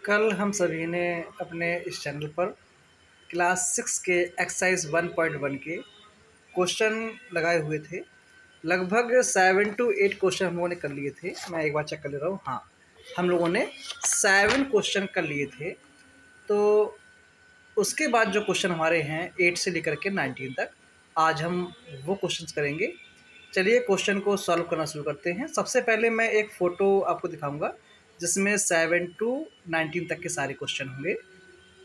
कल हम सभी ने अपने इस चैनल पर क्लास 6 के एक्सरसाइज 1.1 के क्वेश्चन लगाए हुए थे। लगभग 7 to 8 क्वेश्चन हम लोगों ने कर लिए थे। मैं एक बार चेक कर ले रहा हूँ। हाँ, हम लोगों ने 7 क्वेश्चन कर लिए थे। तो उसके बाद जो क्वेश्चन हमारे हैं 8 से लेकर के 19 तक, आज हम वो क्वेश्चंस करेंगे। चलिए क्वेश्चन को सॉल्व करना शुरू करते हैं। सबसे पहले मैं एक फ़ोटो आपको दिखाऊंगा जिसमें 7 to 19 तक के सारे क्वेश्चन होंगे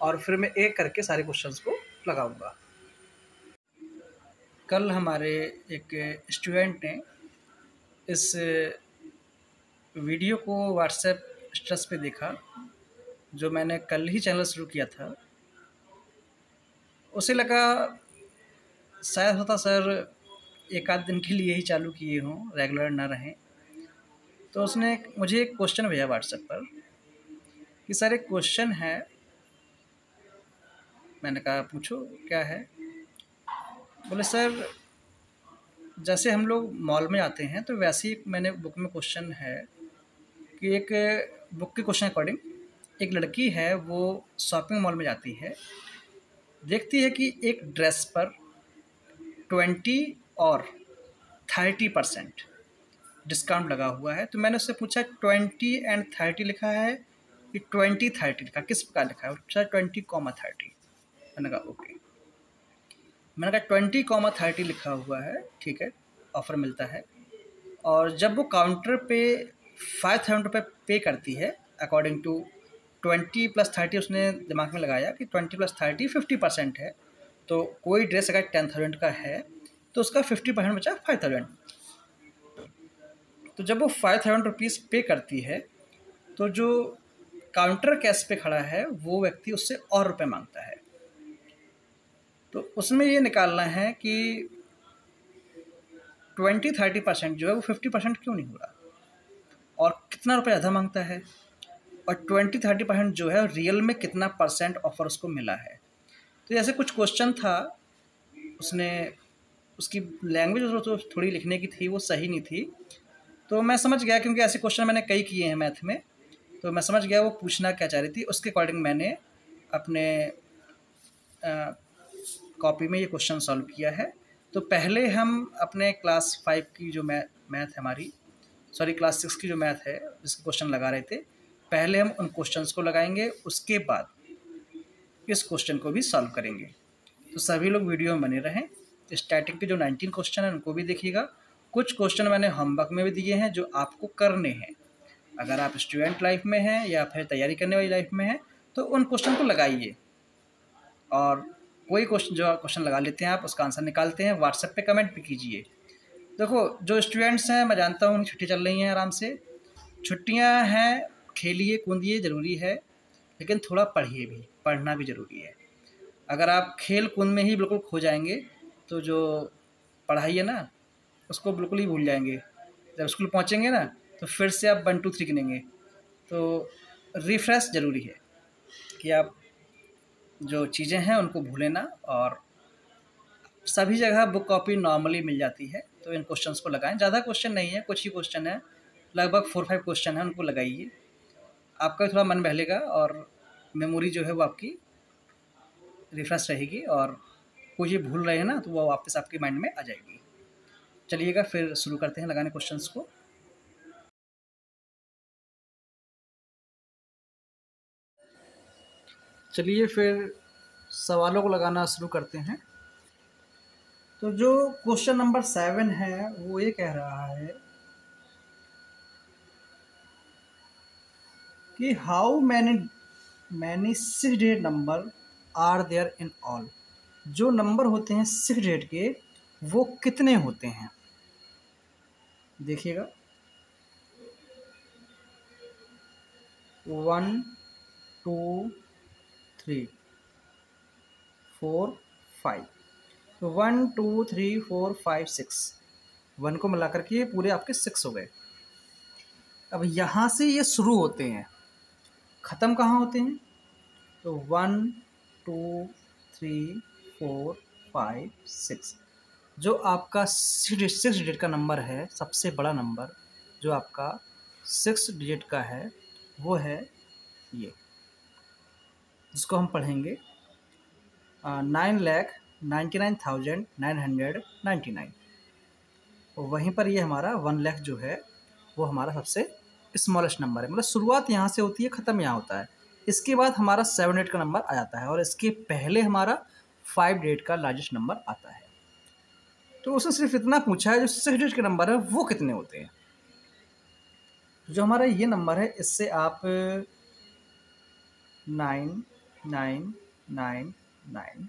और फिर मैं एक करके सारे क्वेश्चंस को लगाऊंगा। कल हमारे एक स्टूडेंट ने इस वीडियो को व्हाट्सएप स्टेटस पे देखा, जो मैंने कल ही चैनल शुरू किया था। उसे लगा शायद होता सर एक आध दिन के लिए ही चालू किए हों, रेगुलर ना रहें। तो उसने मुझे एक क्वेश्चन भेजा व्हाट्सएप पर कि सर एक क्वेश्चन है। मैंने कहा पूछो क्या है। बोले सर जैसे हम लोग मॉल में आते हैं तो वैसे ही मैंने बुक में क्वेश्चन है कि एक बुक के क्वेश्चन अकॉर्डिंग एक लड़की है, वो शॉपिंग मॉल में जाती है, देखती है कि एक ड्रेस पर 20 और 30% डिस्काउंट लगा हुआ है। तो मैंने उससे पूछा 20 एंड 30 लिखा है कि 20-30 लिखा, किस प्रकार लिखा है? पूछा 20-30। मैंने कहा ओके। मैंने कहा 20-30 लिखा हुआ है, ठीक है, ऑफ़र मिलता है। और जब वो काउंटर पे 5,000 रुपये पे करती है, अकॉर्डिंग टू 20 + 30 उसने दिमाग में लगाया कि 20 + 30 50% है। तो कोई ड्रेस अगर 10,000 का है तो उसका 50% बचा 5,000। तो जब वो 5,000 रुपीज़ पे करती है तो जो काउंटर कैश पे खड़ा है वो व्यक्ति उससे और रुपये मांगता है। तो उसमें ये निकालना है कि 20-30% जो है वो 50% क्यों नहीं हो रहा और कितना रुपये ज़्यादा मांगता है, और 20-30% जो है रियल में कितना परसेंट ऑफर उसको मिला है। तो ऐसे कुछ क्वेश्चन था। उसने उसकी लैंग्वेज जो थोड़ी लिखने की थी वो सही नहीं थी। तो मैं समझ गया, क्योंकि ऐसे क्वेश्चन मैंने कई किए हैं मैथ में, तो मैं समझ गया वो पूछना क्या चाह रही थी। उसके अकॉर्डिंग मैंने अपने कॉपी में ये क्वेश्चन सॉल्व किया है। तो पहले हम अपने क्लास 5 की जो मैथ है हमारी, सॉरी क्लास 6 की जो मैथ है जिसके क्वेश्चन लगा रहे थे, पहले हम उन क्वेश्चंस को लगाएंगे, उसके बाद इस क्वेश्चन को भी सॉल्व करेंगे। तो सभी लोग वीडियो में बने रहें। स्टैटिक के जो 19 क्वेश्चन हैं उनको भी देखिएगा। कुछ क्वेश्चन मैंने होमवर्क में भी दिए हैं जो आपको करने हैं। अगर आप स्टूडेंट लाइफ में हैं या फिर तैयारी करने वाली लाइफ में हैं तो उन क्वेश्चन को लगाइए, और कोई क्वेश्चन जो क्वेश्चन लगा लेते हैं आप उसका आंसर निकालते हैं, व्हाट्सएप पे कमेंट भी कीजिए। देखो जो स्टूडेंट्स हैं, मैं जानता हूँ छुट्टी चल रही हैं, आराम से छुट्टियाँ हैं, खेलिए कूदिए ज़रूरी है, लेकिन थोड़ा पढ़िए भी, पढ़ना भी ज़रूरी है। अगर आप खेल कूद में ही बिल्कुल खो जाएंगे तो जो पढ़ाई है ना उसको बिल्कुल ही भूल जाएंगे। जब स्कूल पहुँचेंगे ना तो फिर से आप 1 2 3 गिनेंगे। तो रिफ्रेश ज़रूरी है कि आप जो चीज़ें हैं उनको भूलें ना। और सभी जगह बुक कॉपी नॉर्मली मिल जाती है, तो इन क्वेश्चंस को लगाएं। ज़्यादा क्वेश्चन नहीं है, कुछ ही क्वेश्चन है, लगभग 4-5 क्वेश्चन है, उनको लगाइए। आपका थोड़ा मन बहलेगा और मेमोरी जो है वो आपकी रिफ्रेश रहेगी, और कोई चीज़ भूल रहे हैं ना तो वो वापस आपके माइंड में आ जाएगी। चलिएगा फिर शुरू करते हैं लगाने क्वेश्चंस को। चलिए फिर सवालों को लगाना शुरू करते हैं। तो जो क्वेश्चन नंबर 7 है वो ये कह रहा है कि how many 6 digit number are there in all. जो नंबर होते हैं 6 डिजिट के वो कितने होते हैं, देखिएगा। 1 2 3 4 5। तो 1 2 3 4 5 6, 1 को मिलाकर के ये पूरे आपके 6 हो गए। अब यहाँ से ये शुरू होते हैं, ख़त्म कहाँ होते हैं? तो 1 2 3 4 5 6। जो आपका 6 डिजिट का नंबर है, सबसे बड़ा नंबर जो आपका 6 डिजिट का है वो है ये। जिसको हम पढ़ेंगे 9,99,999। वहीं पर ये हमारा 1 लाख जो है वो हमारा सबसे स्मॉलेस्ट नंबर है, मतलब शुरुआत यहाँ से होती है, ख़त्म यहाँ होता है। इसके बाद हमारा 7 डिजिट का नंबर आ जाता है और इसके पहले हमारा 5 डिजिट का लार्जेस्ट नंबर आता है। तो उसने सिर्फ इतना पूछा है जो 6 डिजिट के नंबर है वो कितने होते हैं। जो हमारा ये नंबर है इससे आप 9 9 9 9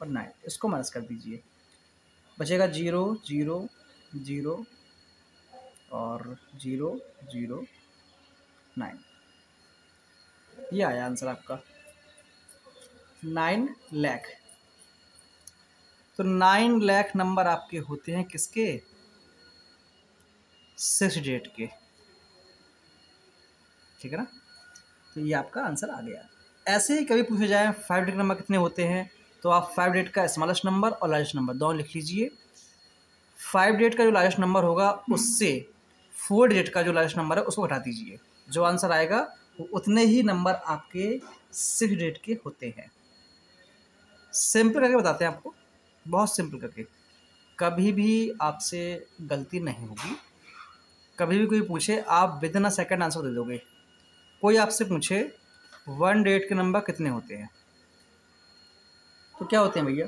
और 9 इसको माइनस कर दीजिए, बचेगा 0 0 0 और 0 0 9। ये आया आंसर आपका 9 लाख। तो 9 लाख नंबर आपके होते हैं किसके, 6 डिजिट के, ठीक है ना। तो ये आपका आंसर आ गया। ऐसे ही कभी पूछे जाए 5 डिजिट नंबर कितने होते हैं, तो आप 5 डिजिट का स्मॉलेस्ट नंबर और लार्जेस्ट नंबर दोनों लिख लीजिए। 5 डिजिट का जो लार्जेस्ट नंबर होगा उससे 4 डिजिट का जो लार्जेस्ट नंबर है उसको घटा दीजिए, जो आंसर आएगा वो उतने ही नंबर आपके 6 डिजिट के होते हैं। सिंपल करके बताते हैं आपको, बहुत सिंपल करके, कभी भी आपसे गलती नहीं होगी। कभी भी कोई पूछे आप within a second answer दे दोगे। कोई आपसे पूछे 1 डिजिट के नंबर कितने होते हैं, तो क्या होते हैं भैया,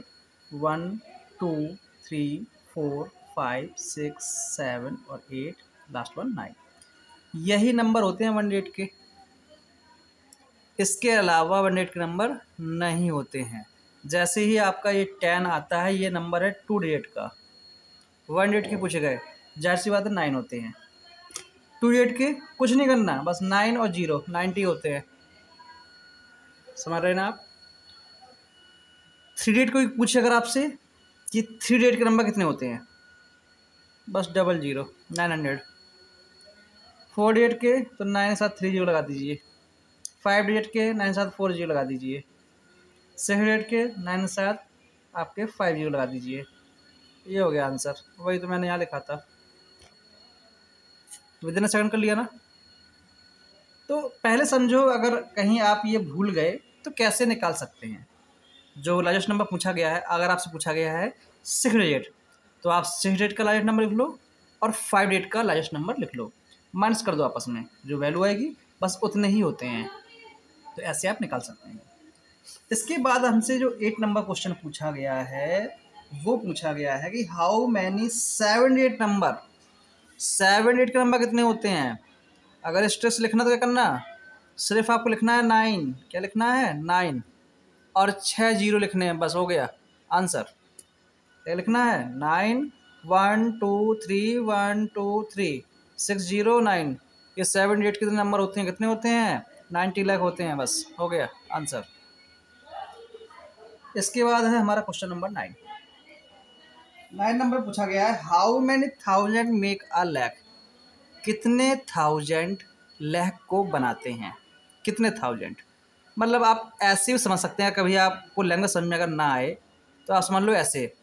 1 2 3 4 5 6 7 और 8, लास्ट वन 9, यही नंबर होते हैं 1 डिजिट के। इसके अलावा 1 डिजिट के नंबर नहीं होते हैं। जैसे ही आपका ये 10 आता है, ये नंबर है 2 डिजिट का, 1 डिजिट के पूछे गए, जाहिर सी बात है 9 होते हैं। 2 डिजिट के कुछ नहीं करना, बस 9 और 0 90 होते हैं, समझ रहे हैं ना आप। 3 डिजिट को पूछे अगर आपसे कि 3 डिजिट के नंबर कितने होते हैं, बस 00 900। 4 डिजिट के तो 9 के साथ 3 0 लगा दीजिए, 5 डिजिट के 9 के साथ 4 0 लगा दीजिए, 6 डिजिट के 9 के साथ आपके 5 0 लगा दीजिए। ये हो गया आंसर, वही तो मैंने यहाँ लिखा था, विद इन अ सेकंड कर लिया ना। तो पहले समझो, अगर कहीं आप ये भूल गए तो कैसे निकाल सकते हैं। जो लार्जेस्ट नंबर पूछा गया है, अगर आपसे पूछा गया है 6 डिजिट, तो आप 6 डिजिट का लार्जेस्ट नंबर लिख लो और 5 डिजिट का लार्जेस्ट नंबर लिख लो, माइनस कर दो आपस में, जो वैल्यू आएगी बस उतने ही होते हैं। तो ऐसे आप निकाल सकते हैं। इसके बाद हमसे जो 8 नंबर क्वेश्चन पूछा गया है, वो पूछा गया है कि how many 7 digit number, 7 digit के नंबर कितने होते हैं। अगर स्ट्रेस लिखना तो क्या करना, सिर्फ आपको लिखना है 9, क्या लिखना है 9 और 6 0 लिखने हैं, बस हो गया आंसर। क्या लिखना है 9 1 2 3 1 2 3 6 0 9। ये 7 डिजिट कितने नंबर होते हैं, कितने होते हैं 90 लाख होते हैं, बस हो गया आंसर। इसके बाद है हमारा क्वेश्चन नंबर 9। 9 नंबर पूछा गया है how many thousand make a lakh, कितने थाउजेंड लाख को बनाते हैं, कितने थाउजेंड। मतलब आप ऐसे भी समझ सकते हैं, कभी आपको लैंग्वेज समझ में अगर ना आए तो आप समझ लो ऐसे,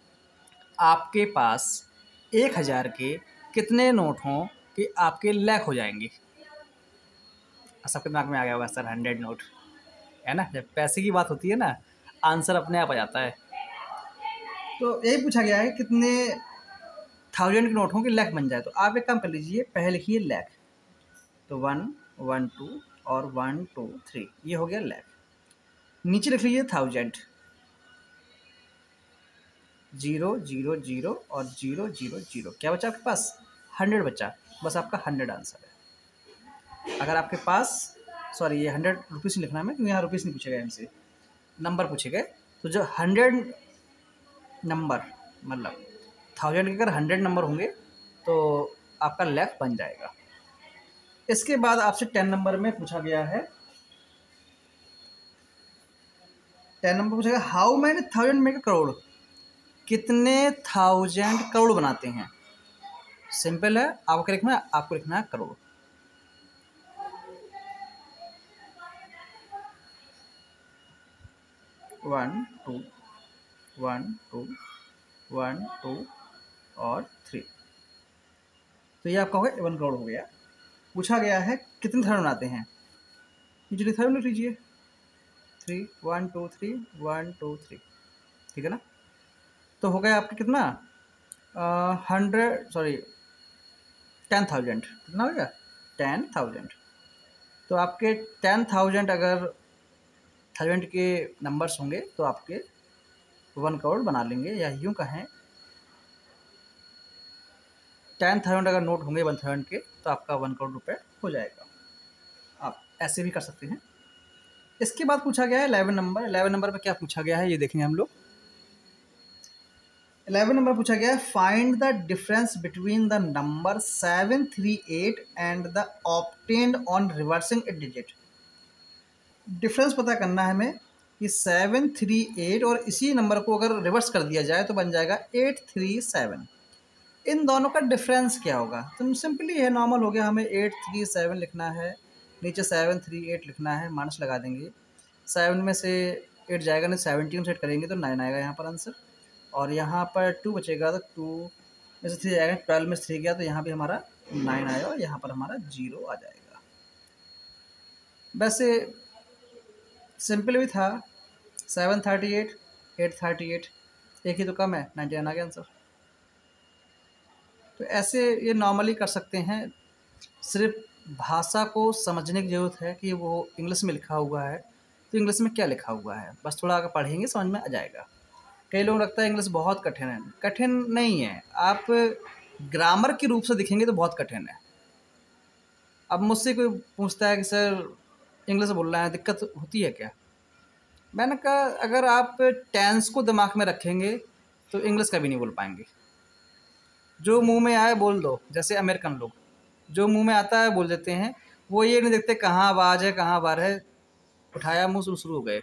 आपके पास 1000 के कितने नोट हों कि आपके लाख हो जाएंगे। सबके दिमाग में आ गया होगा सर 100 नोट, है ना, जब पैसे की बात होती है ना आंसर अपने आप आ जाता है। तो यही पूछा गया है कितने थाउजेंड के नोट हों कि लाख बन जाए। तो आप एक काम कर लीजिए, पहले लिखिए लाख, तो 1 1 2 और 1 2 3, ये हो गया लाख। नीचे लिख लीजिए थाउजेंड, 0 0 0 और 0 0 0, क्या बचा आपके पास 100 बचा, बस आपका 100 आंसर है। अगर आपके पास, सॉरी ये 100 रुपीज़ नहीं लिखना है मैं, क्योंकि यहाँ रुपीज़ नहीं पूछे गए हमसे, नंबर पूछे गए। तो जो 100 नंबर, मतलब 1000 के अगर 100 नंबर होंगे तो आपका लाख बन जाएगा। इसके बाद आपसे 10 नंबर में पूछा गया है, 10 नंबर पूछा गया how many thousand make a crore, कितने थाउजेंड करोड़ बनाते हैं। सिंपल है, आपको क्या लिखना है, आपको लिखना है करोड़। वन टू 1 2 1 2 और 3, तो ये आपका हो गया 1 करोड़ हो गया। पूछा गया है कितने थाउजेंड बनाते हैं, नीचे थाउजेंड लिख लीजिए, 3 1 2 3 1 2 3, ठीक है ना। तो हो गया आपके कितना 10,000, कितना हो गया 10,000। तो आपके 10,000 अगर 1000 के नंबर्स होंगे तो आपके 1 करोड़ बना लेंगे, या यूँ कहें 10,000 अगर नोट होंगे 1000 के तो आपका 1 करोड़ रुपए हो जाएगा। आप ऐसे भी कर सकते हैं। इसके बाद पूछा गया है 11 नंबर। 11 नंबर पे क्या पूछा गया है ये देखेंगे हम लोग। 11 नंबर पूछा गया है find the difference between the number 738 and the obtained on reversing A digit. Difference पता करना है हमें कि 738 और इसी नंबर को अगर रिवर्स कर दिया जाए तो बन जाएगा 837। इन दोनों का डिफरेंस क्या होगा। तो सिंपली है, नॉर्मल हो गया, हमें 837 लिखना है, नीचे 738 लिखना है, माइनस लगा देंगे। 7 में से 8 जाएगा नहीं, 17 सेट करेंगे तो 9 आएगा यहाँ पर आंसर, और यहाँ पर 2 बचेगा तो 2 में से 3 आएगा, 12 में से 3 गया तो यहाँ भी हमारा 9 आएगा और यहाँ पर हमारा 0 आ जाएगा। वैसे सिंपल भी था, 738 838 एक ही तो कम है, 99 आ गया आंसर। तो ऐसे ये नॉर्मली कर सकते हैं। सिर्फ भाषा को समझने की ज़रूरत है कि वो इंग्लिश में लिखा हुआ है तो इंग्लिश में क्या लिखा हुआ है, बस थोड़ा अगर पढ़ेंगे समझ में आ जाएगा। कई लोग लगता है इंग्लिश बहुत कठिन है, कठिन नहीं है। आप ग्रामर के रूप से दिखेंगे तो बहुत कठिन है। अब मुझसे कोई पूछता है कि सर इंग्लिश बोलना है, दिक्कत होती है क्या। मैंने कहा अगर आप टेंस को दिमाग में रखेंगे तो इंग्लिश कभी नहीं बोल पाएंगे। जो मुंह में आए बोल दो, जैसे अमेरिकन लोग जो मुंह में आता है बोल देते हैं, वो ये नहीं देखते कहाँ आवाज़ है कहाँ बार है, उठाया मुंह शुरू हो गए।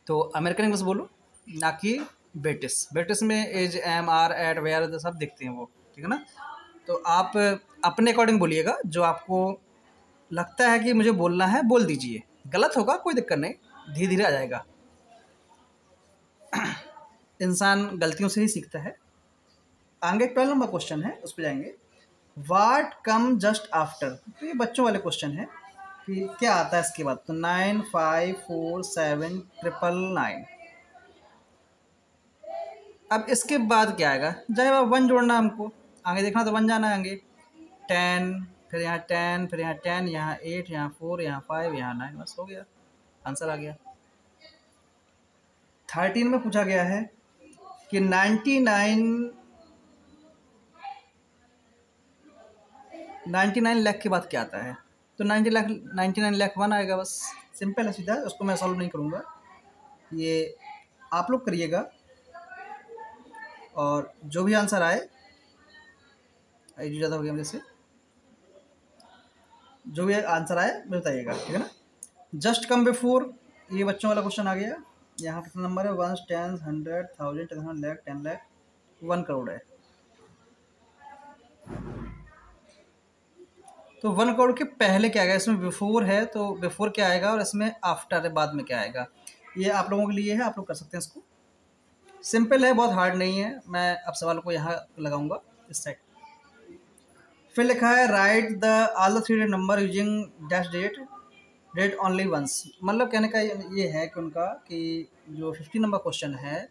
तो अमेरिकन इंग्लिश बोलो, ना कि ब्रिटिश। ब्रिटिश में as am are at where सब दिखते हैं वो, ठीक है ना। तो आप अपने अकॉर्डिंग बोलिएगा, जो आपको लगता है कि मुझे बोलना है बोल दीजिए, गलत होगा कोई दिक्कत नहीं, धीरे धीरे आ जाएगा। इंसान गलतियों से ही सीखता है। आगे 12 नंबर क्वेश्चन है, उस पर जाएंगे। वाट कम जस्ट आफ्टर, तो ये बच्चों वाले क्वेश्चन है कि क्या आता है इसके बाद। तो 9 5 4 7 999। अब इसके बाद क्या आएगा, जाए 1 जोड़ना हमको, आगे देखना तो 1 जाना है आगे। 10 फिर यहाँ 10 फिर यहाँ 10, यहाँ 8 यहाँ 4 यहाँ 5 यहाँ 9, बस हो गया, आंसर आ गया। 13 में पूछा गया है कि 99 लाख के बाद क्या आता है। तो 99 लाख 1 आएगा, बस सिंपल है, सीधा। उसको मैं सॉल्व नहीं करूँगा, ये आप लोग करिएगा, और जो भी आंसर आए, ज़्यादा हो गया मेरे से, जो भी आंसर आए मुझे बताइएगा, ठीक है ना। जस्ट कम बिफोर, ये बच्चों वाला क्वेश्चन आ गया। यहाँ कितना नंबर है, 1 10 100 1000 10 लाख 10 लाख 1 करोड़ है। तो 1 करोड़ के पहले क्या आएगा, इसमें बिफोर है तो बिफोर क्या आएगा, और इसमें आफ्टर है बाद में क्या आएगा। ये आप लोगों के लिए है, आप लोग कर सकते हैं इसको, सिंपल है, बहुत हार्ड नहीं है। मैं अब सवाल को यहाँ लगाऊंगा इस साइड। फिर लिखा है write the all the 3 digit number using dash date only once. मतलब कहने का ये है कि उनका कि जो 50 नंबर क्वेश्चन है,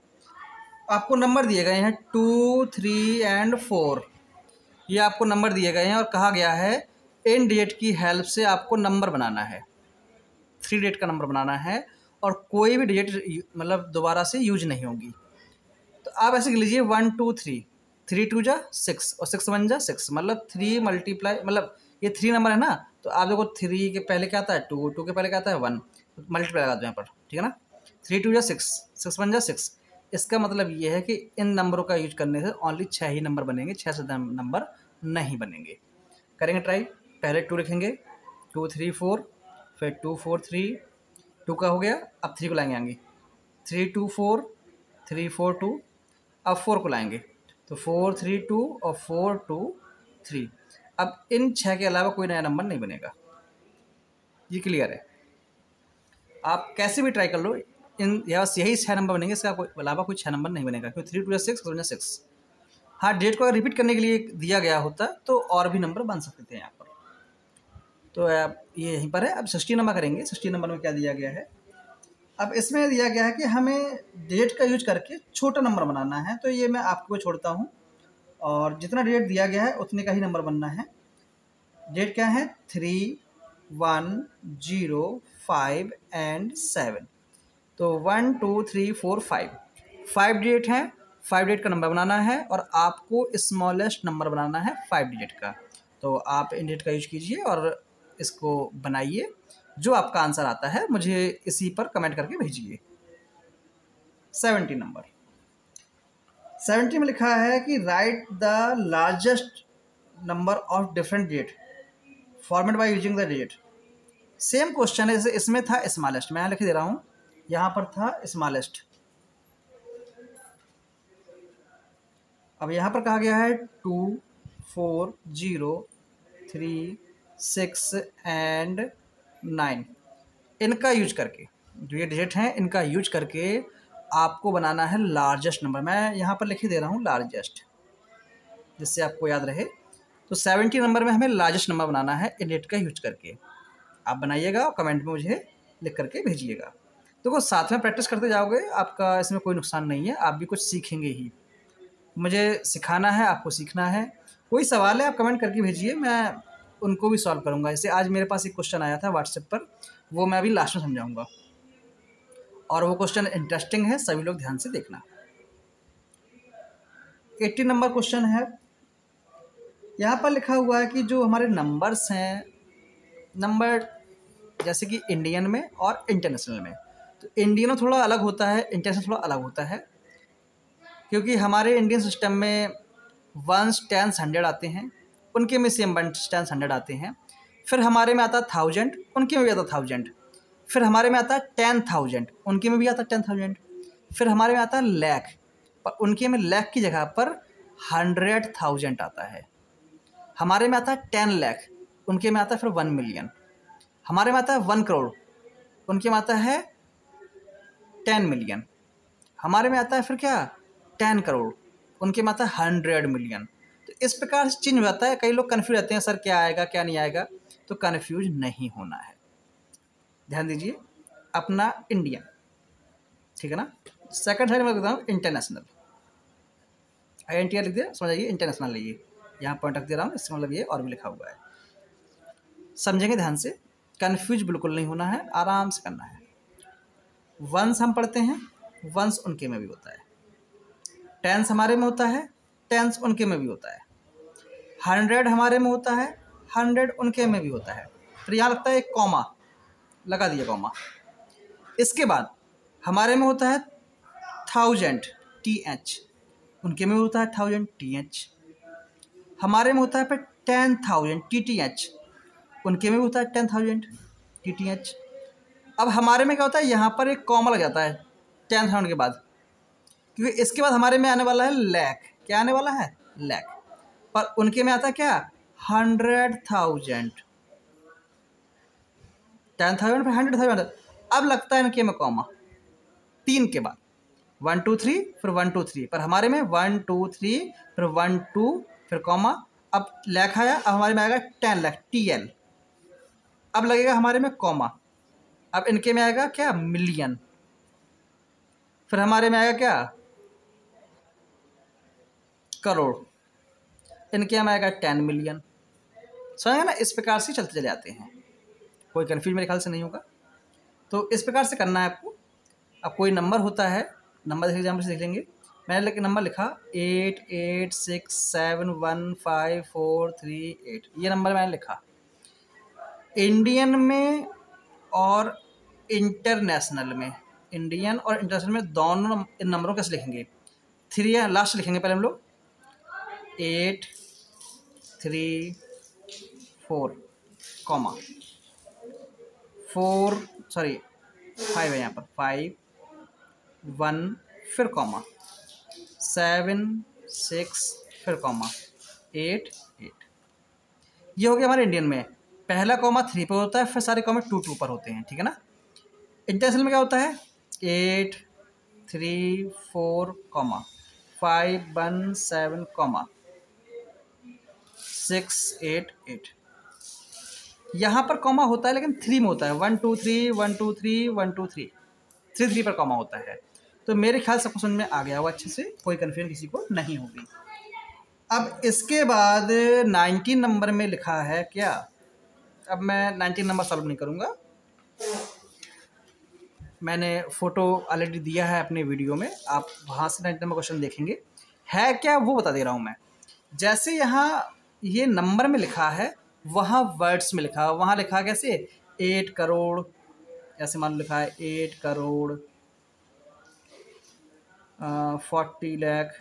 आपको नंबर दिए गए हैं 2 3 एंड 4, ये आपको नंबर दिए गए हैं और कहा गया है इन डिजिट की हेल्प से आपको नंबर बनाना है, 3 डिजिट का नंबर बनाना है, और कोई भी डिजिट मतलब दोबारा से यूज नहीं होगी। तो आप ऐसे लिख लीजिए 1 2 3, 3 2 जा 6 और 6 1 जा 6, मतलब 3 मल्टीप्लाई, मतलब ये 3 नंबर है ना, तो आप देखो 3 के पहले क्या आता है 2, 2 के पहले क्या आता है 1, मल्टीप्लाई लगा दो यहाँ पर, ठीक है ना। 3 2 जा 6, 6 1 जा 6। इसका मतलब ये है कि इन नंबरों का यूज करने से ओनली 6 ही नंबर बनेंगे, 6 से नंबर नहीं बनेंगे। करेंगे ट्राई। पहले 2 लिखेंगे, 2 3 4, फिर 2 4 3, 2 का हो गया, अब 3 को लाएंगे आगे, 3 2 4 3 4 2, अब 4 को लाएंगे तो 4 3 2 और 4 2 3। अब इन 6 के अलावा कोई नया नंबर नहीं बनेगा, ये क्लियर है। आप कैसे भी ट्राई कर लो, इन यही 6 नंबर बनेंगे, इसका कोई अलावा कोई 6 नंबर नहीं बनेगा, क्योंकि 3 2 6 6। हाँ, डेट को अगर रिपीट करने के लिए दिया गया होता तो और भी नंबर बन सकते थे यहाँ पर। तो अब ये यहीं पर है। अब 60 नंबर करेंगे। 60 नंबर में क्या दिया गया है, अब इसमें दिया गया है कि हमें डिजिट का यूज करके छोटा नंबर बनाना है। तो ये मैं आपको छोड़ता हूँ, और जितना डिजिट दिया गया है उतने का ही नंबर बनना है। डिजिट क्या है, 3, 1, 0, 5 एंड 7। तो 1, 2, 3, 4, 5 डिजिट हैं। 5 डिजिट का नंबर बनाना है और आपको स्मॉलेस्ट नंबर बनाना है 5 डिजिट का। तो आप इन डिजिट का यूज कीजिए और इसको बनाइए। जो आपका आंसर आता है मुझे इसी पर कमेंट करके भेजिए। 70 नंबर, 70 में लिखा है कि right the largest number of different digit format by using the digit. Same question है, जैसे इसमें था स्मॉलेस्ट, मैं लिख दे रहा हूँ, यहाँ पर था स्मॉलेस्ट। अब यहाँ पर कहा गया है 2, 4, 0, 3, 6 एंड 9। इनका यूज करके, जो ये डिजिट हैं इनका यूज करके आपको बनाना है लार्जेस्ट नंबर। मैं यहाँ पर लिख ही दे रहा हूँ लार्जेस्ट, जिससे आपको याद रहे। तो 70 नंबर में हमें लार्जेस्ट नंबर बनाना है इन डिजिट का यूज करके। आप बनाइएगा और कमेंट में मुझे लिख करके भेजिएगा। तो साथ में प्रैक्टिस करते जाओगे, आपका इसमें कोई नुकसान नहीं है, आप भी कुछ सीखेंगे ही। मुझे सिखाना है, आपको सीखना है। कोई सवाल है आप कमेंट करके भेजिए, मैं उनको भी सॉल्व करूँगा। जैसे आज मेरे पास एक क्वेश्चन आया था व्हाट्सएप पर, वो मैं अभी लास्ट में समझाऊँगा, और वो क्वेश्चन इंटरेस्टिंग है, सभी लोग ध्यान से देखना। 80 नंबर क्वेश्चन है। यहाँ पर लिखा हुआ है कि जो हमारे नंबर्स हैं, नंबर जैसे कि इंडियन में और इंटरनेशनल में, तो इंडियन में थोड़ा अलग होता है, इंटरनेशनल थोड़ा अलग होता है, क्योंकि हमारे इंडियन सिस्टम में 1s, 10s, 100 आते हैं, उनके में सेम 1s, 10s, 100 आते हैं। फिर हमारे में आता है 1000, उनके में भी आता है 1000। फिर हमारे में आता है 10,000, उनके में भी आता है 10,000। फिर हमारे में आता है लाख, पर उनके में लाख की जगह पर 100,000 आता है। हमारे में आता है 10 लाख, उनके में आता है फिर 1 मिलियन। हमारे में आता है 1 करोड़, उनके में आता है 10 मिलियन। हमारे में आता है फिर क्या, 10 करोड़, उनके में आता है 100 मिलियन। तो इस प्रकार से चेंज हो जाता है। कई लोग कन्फ्यूज रहते हैं, सर क्या आएगा क्या नहीं आएगा। तो कन्फ्यूज नहीं होना है, ध्यान दीजिए। अपना इंडियन, ठीक है ना। सेकंड साइड में बताता हूँ इंटरनेशनल। INTR लिख दिया, समझाइए इंटरनेशनल लीजिए। यहाँ पॉइंट रख दे रहा हूँ, इसका मतलब ये और भी लिखा हुआ है। समझेंगे ध्यान से, कन्फ्यूज बिल्कुल नहीं होना है, आराम से करना है। वंस हम पढ़ते हैं, वंस उनके में भी होता है। टेंस हमारे में होता है, टेंस उनके में भी होता है। 100 हमारे में होता है, 100 उनके में भी होता है। फिर यहाँ लगता है एक कॉमा, लगा दिया कॉमा। इसके बाद हमारे में होता है 1000, TH, उनके में होता है 1000, TH। हमारे में होता है फिर 10,000, TTH, उनके में भी होता है 10,000, TTH। अब हमारे में क्या होता है, यहाँ पर एक कॉमा लग जाता है 10,000 के बाद, क्योंकि इसके बाद हमारे में आने वाला है लाख। क्या आने वाला है, लाख। पर उनके में आता है क्या, 100,000, 10,000 फिर 100,000। अब लगता है इनके में कॉमा 3 के बाद, 1 2 3 फिर 1 2 3। पर हमारे में 1 2 3 फिर 1 2 फिर कॉमा। अब लाख आया, अब हमारे में आएगा 10 लाख, TL। अब लगेगा हमारे में कॉमा। अब इनके में आएगा क्या, मिलियन। फिर हमारे में आएगा क्या, करोड़। इनके में आएगा 10 मिलियन। समझ ना, इस प्रकार से चलते चले जाते हैं। कोई कन्फ्यूज मेरे ख्याल से नहीं होगा। तो इस प्रकार से करना है आपको। अब कोई नंबर होता है, नंबर देख एग्जाम्पल से देख लेंगे। मैंने नंबर लिखा 88671543 8, ये नंबर मैंने लिखा। इंडियन में और इंटरनेशनल में, इंडियन और इंटरनेशनल में दोनों इन नंबरों कैसे लिखेंगे, 3 लास्ट लिखेंगे पहले हम लोग, 8 3 4 कॉमा 4 सॉरी 5 है यहाँ पर, 5 1 फिर कॉमा 7 6 फिर कॉमा 8 8। ये हो गया हमारे इंडियन में। पहला कॉमा 3 पर होता है, फिर सारे कॉमा 2 2 पर होते हैं, ठीक है ना। इंटरनेशनल में क्या होता है, 8 3 4 कॉमा 5 1 7 कॉमा 6 8 8। यहाँ पर कॉमा होता है लेकिन 3 में होता है, 1 2 3 1 2 3 1 2 3 3 3 पर कॉमा होता है। तो मेरे ख्याल से समझ में आ गया होगा अच्छे से, कोई कन्फ्यूजन किसी को नहीं होगी। अब इसके बाद 19 नंबर में लिखा है क्या? अब मैं 19 नंबर सॉल्व नहीं करूँगा, मैंने फ़ोटो ऑलरेडी दिया है अपने वीडियो में, आप वहाँ से 19 नंबर क्वेश्चन देखेंगे। है क्या वो बता दे रहा हूँ मैं। जैसे यहाँ ये नंबर में लिखा है, वहाँ वर्ड्स में लिखा है, वहाँ लिखा है कैसे 8 करोड़, ऐसे मान लो लिखा है 8 करोड़ 40 लाख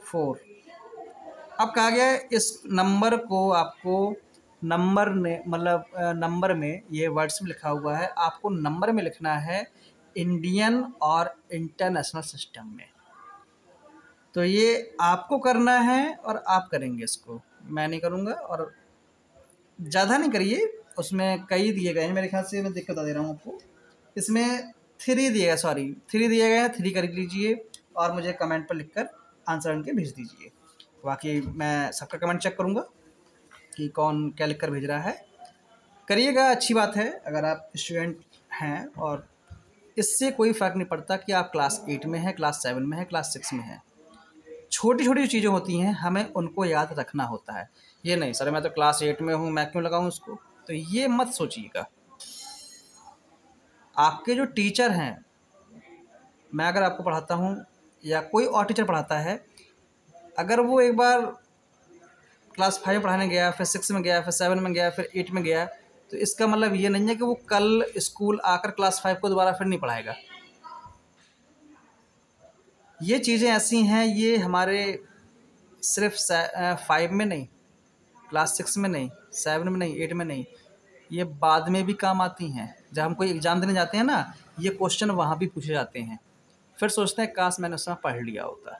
4। अब कहा गया है इस नंबर को आपको नंबर ने मतलब नंबर में ये वर्ड्स में लिखा हुआ है, आपको नंबर में लिखना है इंडियन और इंटरनेशनल सिस्टम में। तो ये आपको करना है और आप करेंगे इसको, मैं नहीं करूँगा। और ज़्यादा नहीं करिए, उसमें कई दिए गए हैं मेरे ख्याल से, मैं देख के बता दे रहा हूँ आपको। इसमें 3 दिए गए, सॉरी 3 दिए गए हैं, 3 कर लीजिए और मुझे कमेंट पर लिखकर आंसर उनके भेज दीजिए। बाकी मैं सबका कमेंट चेक करूँगा कि कौन क्या लिख कर भेज रहा है। करिएगा, अच्छी बात है अगर आप स्टूडेंट हैं, और इससे कोई फ़र्क नहीं पड़ता कि आप क्लास 8 में हैं, क्लास 7 में हैं, क्लास 6 में हैं। छोटी छोटी जो चीज़ें होती हैं हमें उनको याद रखना होता है। ये नहीं सर मैं तो क्लास 8 में हूँ, मैं क्यों लगाऊँ उसको, तो ये मत सोचिएगा। आपके जो टीचर हैं, मैं अगर आपको पढ़ाता हूँ या कोई और टीचर पढ़ाता है, अगर वो एक बार क्लास 5 में पढ़ाने गया, फिर 6 में गया, फिर 7 में गया, फिर 8 में गया, तो इसका मतलब ये नहीं है कि वो कल स्कूल आकर क्लास 5 को दोबारा फिर नहीं पढ़ाएगा। ये चीज़ें ऐसी हैं, ये हमारे सिर्फ 5 में नहीं, क्लास 6 में नहीं, 7 में नहीं, 8 में नहीं, ये बाद में भी काम आती हैं। जब हम कोई एग्ज़ाम देने जाते हैं ना, ये क्वेश्चन वहाँ भी पूछे जाते हैं, फिर सोचते हैं काश मैंने उस समय पढ़ लिया होता।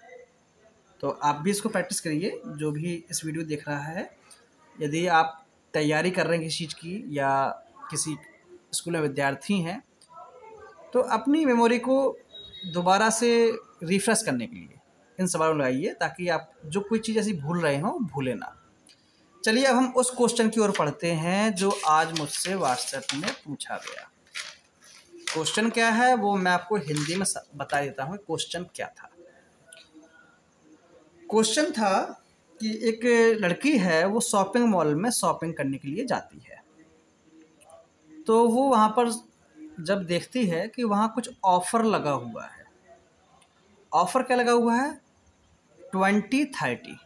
तो आप भी इसको प्रैक्टिस करिए, जो भी इस वीडियो देख रहा है। यदि आप तैयारी कर रहे हैं किसी चीज़ की या किसी स्कूल में विद्यार्थी हैं, तो अपनी मेमोरी को दोबारा से रिफ़्रेश करने के लिए इन सवालों लगाइए, ताकि आप जो कोई चीज़ ऐसी भूल रहे हों, भूलें ना। चलिए अब हम उस क्वेश्चन की ओर पढ़ते हैं जो आज मुझसे व्हाट्सएप में पूछा गया। क्वेश्चन क्या है वो मैं आपको हिंदी में बता देता हूँ। क्वेश्चन क्या था? क्वेश्चन था कि एक लड़की है, वो शॉपिंग मॉल में शॉपिंग करने के लिए जाती है। तो वो वहाँ पर जब देखती है कि वहाँ कुछ ऑफ़र लगा हुआ है। ऑफ़र क्या लगा हुआ है? 20-30,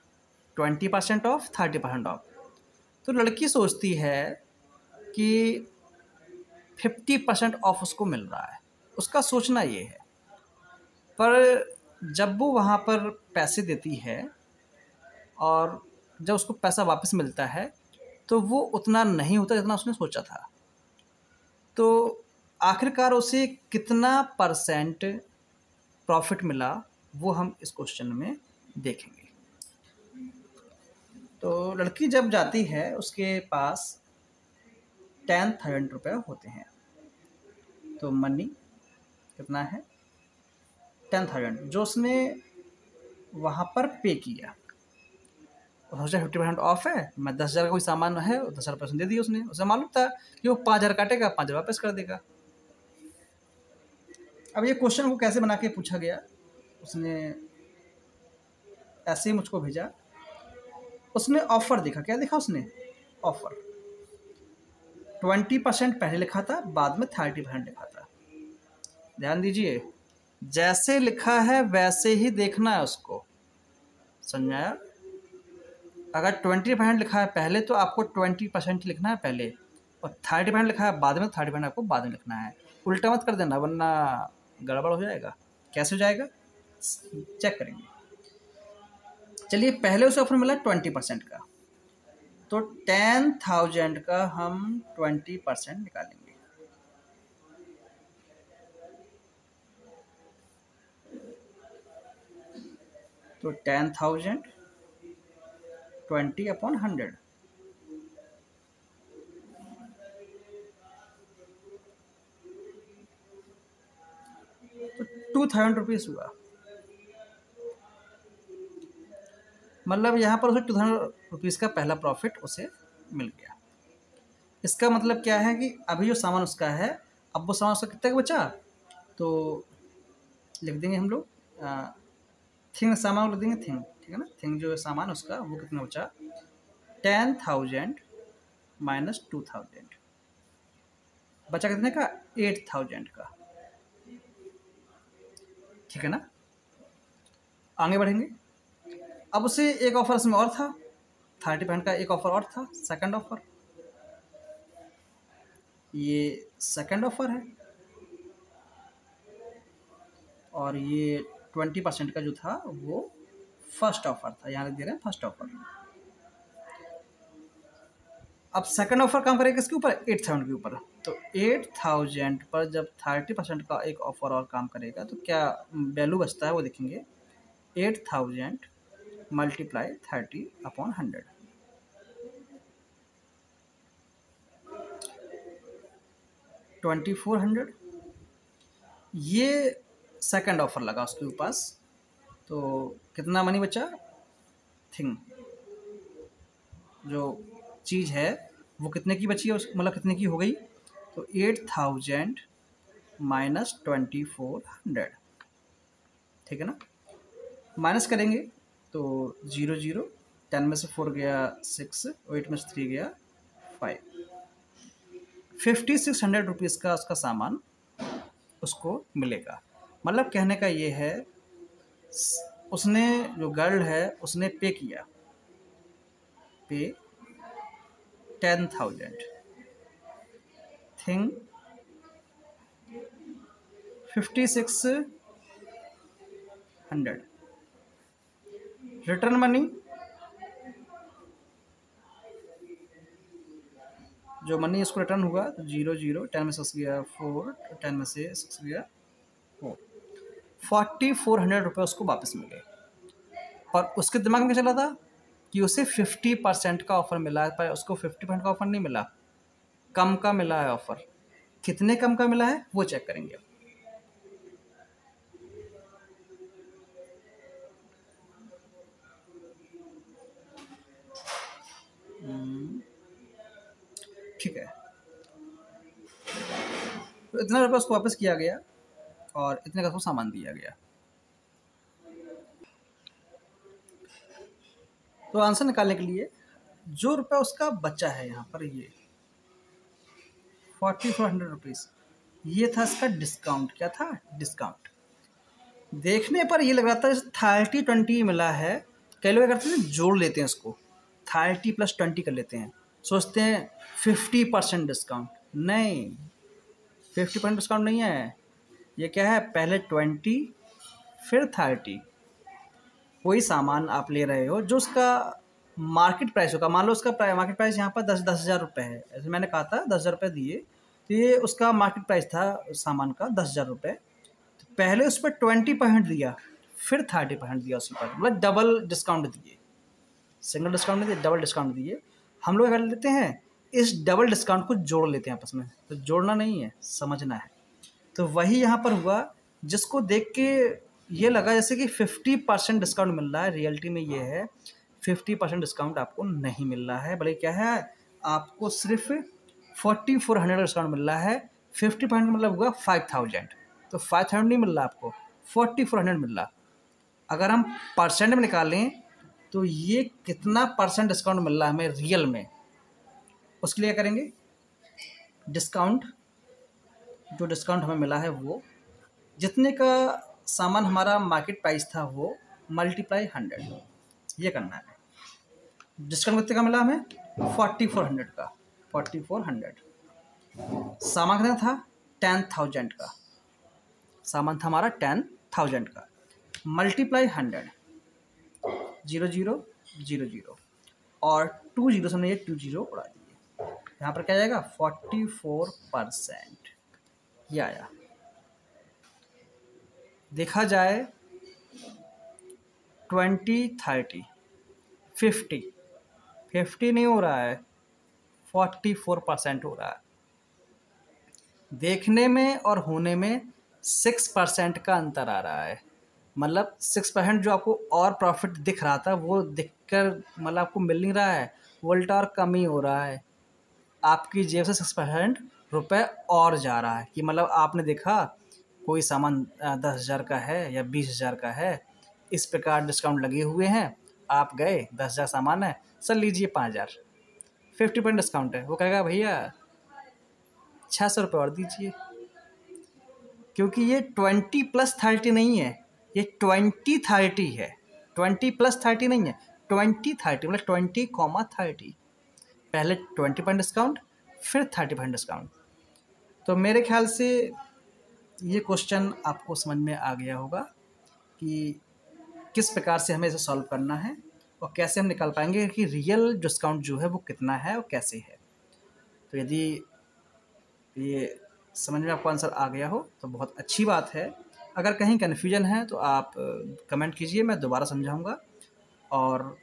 20% ऑफ, 30% ऑफ। तो लड़की सोचती है कि 50% ऑफ उसको मिल रहा है, उसका सोचना ये है। पर जब वो वहाँ पर पैसे देती है और जब उसको पैसा वापस मिलता है, तो वो उतना नहीं होता जितना उसने सोचा था। तो आखिरकार उसे कितना परसेंट प्रॉफिट मिला, वो हम इस क्वेश्चन में देखेंगे। तो लड़की जब जाती है, उसके पास 10,000 रुपये होते हैं। तो मनी कितना है? 10,000 जो उसने वहाँ पर पे किया। सोचा 50% ऑफ है, मैं 10,000 का कोई सामान है, 10,000 रुपये दे दिए उसने। उसे मालूम था कि वो 5,000 काटेगा, 5,000 वापस कर देगा। अब ये क्वेश्चन को कैसे बना के पूछा गया, उसने ऐसे ही मुझको भेजा। उसने ऑफ़र देखा, क्या देखा उसने? ऑफ़र 20% पहले लिखा था, बाद में 30% लिखा था। ध्यान दीजिए, जैसे लिखा है वैसे ही देखना है उसको, समझ में आया? अगर 20% लिखा है पहले, तो आपको 20% लिखना है पहले, और 30% लिखा है बाद में, 30% आपको बाद में लिखना है। उल्टा मत कर देना, वरना गड़बड़ हो जाएगा। कैसे हो जाएगा चेक करेंगे। चलिए, पहले उसे ऑफर मिला 20% का, तो 10,000 का हम 20% निकालेंगे। तो 10,000 20/100, तो 2,000 रुपीज़ हुआ। मतलब यहाँ पर उसे 2000 रुपीज़ का पहला प्रॉफिट उसे मिल गया। इसका मतलब क्या है कि अभी जो सामान उसका है, अब वो सामान उसका कितने का बचा, तो लिख देंगे हम लोग थिंग, सामान लिख देंगे थिंग, ठीक है ना। थिंग जो है सामान उसका, वो कितना बचा, 10,000 माइनस 2000, बचा कितने का, 8,000 का, ठीक है ना। आगे बढ़ेंगे। अब उसे एक ऑफर इसमें और था, 30% का एक ऑफर और था, सेकंड ऑफर, ये सेकंड ऑफर है, और ये 20% का जो था वो फर्स्ट ऑफर था, यहाँ लिख दे रहे हैं फर्स्ट ऑफर। अब सेकंड ऑफर काम करेगा किसके ऊपर, 8,000 के ऊपर। तो 8,000 पर जब 30% का एक ऑफर और काम करेगा तो क्या वैल्यू बचता है वो देखेंगे। 8,000 मल्टीप्लाई 30/100, 2400। ये सेकंड ऑफर लगा उसके पास, तो कितना मनी बचा, थिंग जो चीज़ है वो कितने की बची है, उस मतलब कितने की हो गई, तो 8,000 माइनस 2400, ठीक है ना। माइनस करेंगे तो 0 0, 10 में से 4 गया 6, 8 में से 3 गया 5, 5,600 रुपीज़ का उसका सामान उसको मिलेगा। मतलब कहने का ये है, उसने जो गर्ल है उसने पे किया, पे 10,000, थिंग 5,600, रिटर्न मनी जो मनी इसको रिटर्न हुआ तो 0 0, 10 में से 6 गया 4, 10 में से 6 गया 4, 4,400 रुपये उसको वापस मिले। और उसके दिमाग में चला था कि उसे 50% का ऑफर मिला है, पर उसको 50% का ऑफर नहीं मिला, कम का मिला है ऑफर। कितने कम का मिला है वो चेक करेंगे। ठीक है, तो इतना रुपया उसको वापस किया गया और इतने का उसको सामान दिया गया। तो आंसर निकालने के लिए जो रुपया उसका बचा है यहाँ पर, ये 4,400 रुपीज़, ये था इसका डिस्काउंट। क्या था, डिस्काउंट। देखने पर ये लग रहा था 30-20 मिला है, कई लोग क्या करते हैं जोड़ लेते हैं इसको, 30 + 20 कर लेते हैं, सोचते हैं 50% डिस्काउंट। नहीं, 50% डिस्काउंट नहीं है, ये क्या है, पहले 20 फिर 30। कोई सामान आप ले रहे हो जो उसका मार्केट प्राइस होगा, मान लो उसका मार्केट प्राइस यहाँ पर 10,000 रुपये है, ऐसे मैंने कहा था 10,000 रुपये दिए, तो ये उसका मार्केट प्राइस था सामान का 10,000 रुपये। तो पहले उस पर 20% दिया, फिर 30% दिया उसी पर, मतलब डबल डिस्काउंट दिए, सिंगल डिस्काउंट नहीं दिए, डबल डिस्काउंट दिए। हम लोग कर लेते हैं इस डबल डिस्काउंट को जोड़ लेते हैं आपस में, तो जोड़ना नहीं है, समझना है। तो वही यहाँ पर हुआ, जिसको देख के ये लगा जैसे कि 50% डिस्काउंट मिल रहा है, रियलिटी में ये है 50% डिस्काउंट आपको नहीं मिल रहा है, बल्कि क्या है, आपको सिर्फ 4,400 डिस्काउंट मिल रहा है। 50% मतलब हुआ 5,000, तो 5,000 नहीं मिल रहा आपको, 4,400 मिल रहा। अगर हम परसेंट में निकालें तो ये कितना परसेंट डिस्काउंट मिल रहा है हमें रियल में, उसके लिए क्या करेंगे, डिस्काउंट, जो डिस्काउंट हमें मिला है वो जितने का सामान हमारा मार्केट प्राइस था वो मल्टीप्लाई 100, ये करना है। डिस्काउंट कितने का मिला हमें, 4,400 का, 4,400। सामान कितना था, 10,000 का, सामान था हमारा 10,000 का, मल्टीप्लाई 100, 0 0 0 0, और 2 0 से हमने ये 2 0 उड़ा दिए, यहाँ पर क्या जाएगा 44%, ये आया। देखा जाए 20 30 50 नहीं हो रहा है, 44% हो रहा है। देखने में और होने में 6% का अंतर आ रहा है, मतलब 6% जो आपको और प्रॉफिट दिख रहा था वो दिखकर मतलब आपको मिल नहीं रहा है, उल्टा और कम ही हो रहा है। आपकी जेब से 6% रुपये और जा रहा है कि मतलब आपने देखा कोई सामान 10,000 का है या 20,000 का है, इस प्रकार डिस्काउंट लगे हुए हैं, आप गए 10,000 सामान है, सर लीजिए 5,000, 50% डिस्काउंट है। वो कहेगा भैया 600 रुपये और दीजिए, क्योंकि ये 20+30 नहीं है, ये 20-30 है। 20+30 नहीं है, 20-30 मतलब 20,30। पहले 20% डिस्काउंट, फिर 30% डिस्काउंट। तो मेरे ख्याल से ये क्वेश्चन आपको समझ में आ गया होगा कि किस प्रकार से हमें इसे सॉल्व करना है और कैसे हम निकाल पाएंगे कि रियल डिस्काउंट जो है वो कितना है और कैसे है। तो यदि ये समझ में आपको आंसर आ गया हो तो बहुत अच्छी बात है। अगर कहीं कन्फ्यूजन है तो आप कमेंट कीजिए, मैं दोबारा समझाऊंगा। और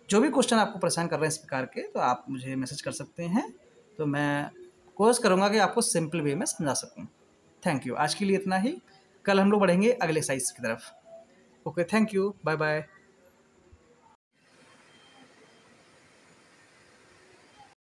जो भी क्वेश्चन आपको परेशान कर रहे हैं इस प्रकार के, तो आप मुझे मैसेज कर सकते हैं, तो मैं कोशिश करूंगा कि आपको सिंपल वे में समझा सकूं। Thank you. आज के लिए इतना ही, कल हम लोग बढ़ेंगे अगले एक्सरसाइज की तरफ। Okay, thank you, bye bye.